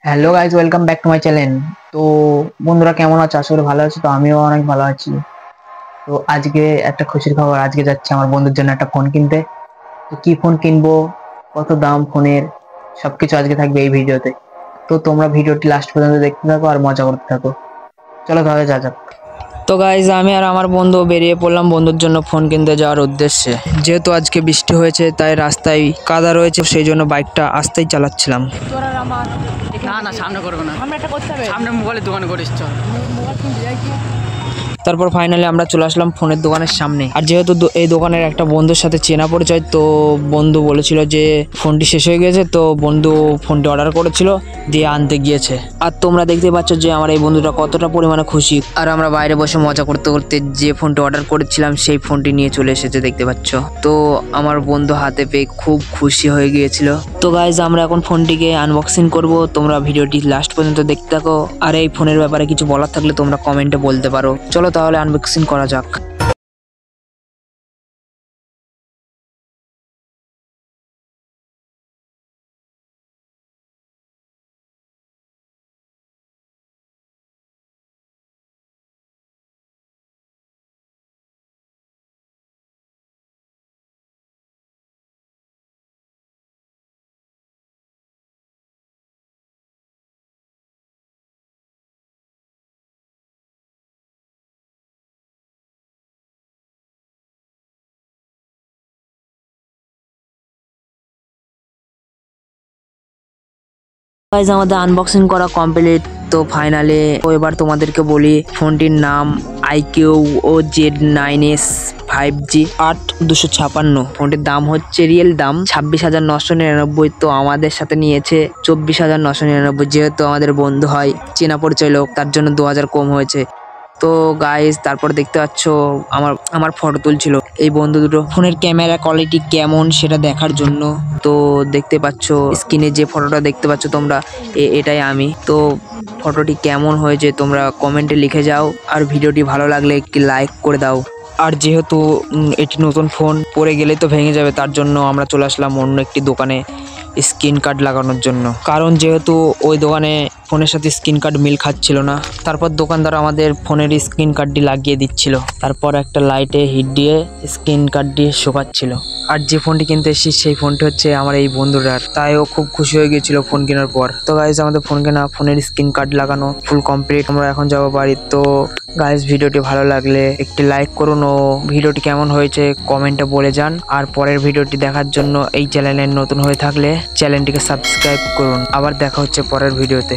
Hello guys, welcome back to my channel. তো বন্ধুরা কেমন আছো? আশা করি ভালো আছো। তো আমিও অনেক ভালো আছি। তো আজকে একটা খুশির খবর, আজকে যাচ্ছি আমার বন্ধুর জন্য একটা ফোন কিনতে। তো কি ফোন কিনবো, কত দাম ফোনের, সবকিছু আজকে থাকবে এই ভিডিওতে। তো তোমরা ভিডিওটি লাস্ট পর্যন্ত দেখতে থাকো আর মজা করতে থাকো। চলো তাহলে যা যাক। তো গাইজ আমি আর আমার বন্ধু বেরিয়ে পড়লাম বন্ধুর জন্য ফোন কিনতে যাওয়ার উদ্দেশ্যে। যেহেতু আজকে বৃষ্টি হয়েছে তাই রাস্তায় কাদা রয়েছে, সেই জন্য বাইকটা আস্তেই চালাচ্ছিলাম। না না সামনে করবো না, সামনে মোবাইলের দোকানে করিস চল। তারপর ফাইনালি আমরা চলে আসলাম ফোনের দোকানের সামনে। আর যেহেতু এই দোকানের একটা বন্ধুর সাথে চেনা পরিচয়, তো বন্ধু বলেছিল যে ফোনটি শেষ হয়ে গেছে, তো বন্ধু ফোনটি অর্ডার করেছিল, দিয়ে আনতে গিয়েছে। আর তোমরা দেখতে পাচ্ছ যে আমার এই বন্ধুটা কতটা পরিমাণে খুশি। আর আমরা বাইরে বসে মজা করতে করতে যে ফোনটি অর্ডার করেছিলাম সেই ফোনটি নিয়ে চলে এসেছে, দেখতে পাচ্ছ। তো আমার বন্ধু হাতে পেয়ে খুব খুশি হয়ে গিয়েছিল। তো গাইজ আমরা এখন ফোনটিকে আনবক্সিং করব, তোমরা ভিডিওটি লাস্ট পর্যন্ত দেখতে থাকো। আর এই ফোনের ব্যাপারে কিছু বলার থাকলে তোমরা কমেন্টে বলতে পারো। চলো তাহলে আনবক্সিং করা যাক। গাইজ আমাদের আনবক্সিং করা কমপ্লিট। তো ফাইনালি এবার তোমাদেরকে বলি, ফোনটির নাম iQOO Z9S 5G 8256। ফোনটির দাম হচ্ছে, রিয়েল দাম 26,999। তো আমাদের সাথে নিয়েছে 24,999। যেহেতু আমাদের বন্ধু হয়, চেনা পরিচয় লোক, তার জন্য 2000 কম হয়েছে। তো গাইজ তারপর দেখতে পাচ্ছ আমার ফটো তুলছিল এই বন্ধু দুটো। ফোনের ক্যামেরা কোয়ালিটি কেমন সেটা দেখার জন্য তো দেখতে পাচ্ছ স্ক্রিনে যে ফটোটা দেখতে পাচ্ছ তোমরা, এটাই আমি। তো ফটোটি কেমন হয়েছে তোমরা কমেন্টে লিখে যাও। আর ভিডিওটি ভালো লাগলে একটি লাইক করে দাও। আর যেহেতু এটি নতুন ফোন, পরে গেলে তো ভেঙে যাবে, তার জন্য আমরা চলে আসলাম অন্য একটি দোকানে স্ক্রিন কার্ড লাগানোর জন্য। কারণ যেহেতু ওই দোকানে ফোনের সাথে স্ক্রিন কার্ড মিল খাচ্ছিল না। তারপর দোকানদার আমাদের ফোনের স্ক্রিন কার্ডটি লাগিয়ে দিচ্ছিল, তারপর একটা লাইটে হিট দিয়ে স্ক্রিন কার্ডটি শোকাচ্ছিল। আর যে ফোনটি কিনতে এসেছি সেই ফোনটি হচ্ছে আমার এই বন্ধুটার, তাই ও খুব খুশি হয়ে গিয়েছিল ফোন কেনার পর। তো গাইজ আমাদের ফোন কেনা, ফোনের স্ক্রিন কার্ড লাগানো ফুল কমপ্লিট। আমরা এখন যাবো বাড়ি। তো গাইজ ভিডিওটি ভালো লাগলে একটি লাইক করুন ও ভিডিওটি কেমন হয়েছে কমেন্টে বলে যান। আর পরের ভিডিওটি দেখার জন্য এই চ্যানেলে নতুন হয়ে থাকলে চ্যানেলটিকে সাবস্ক্রাইব করুন। আবার দেখা হচ্ছে পরের ভিডিওতে।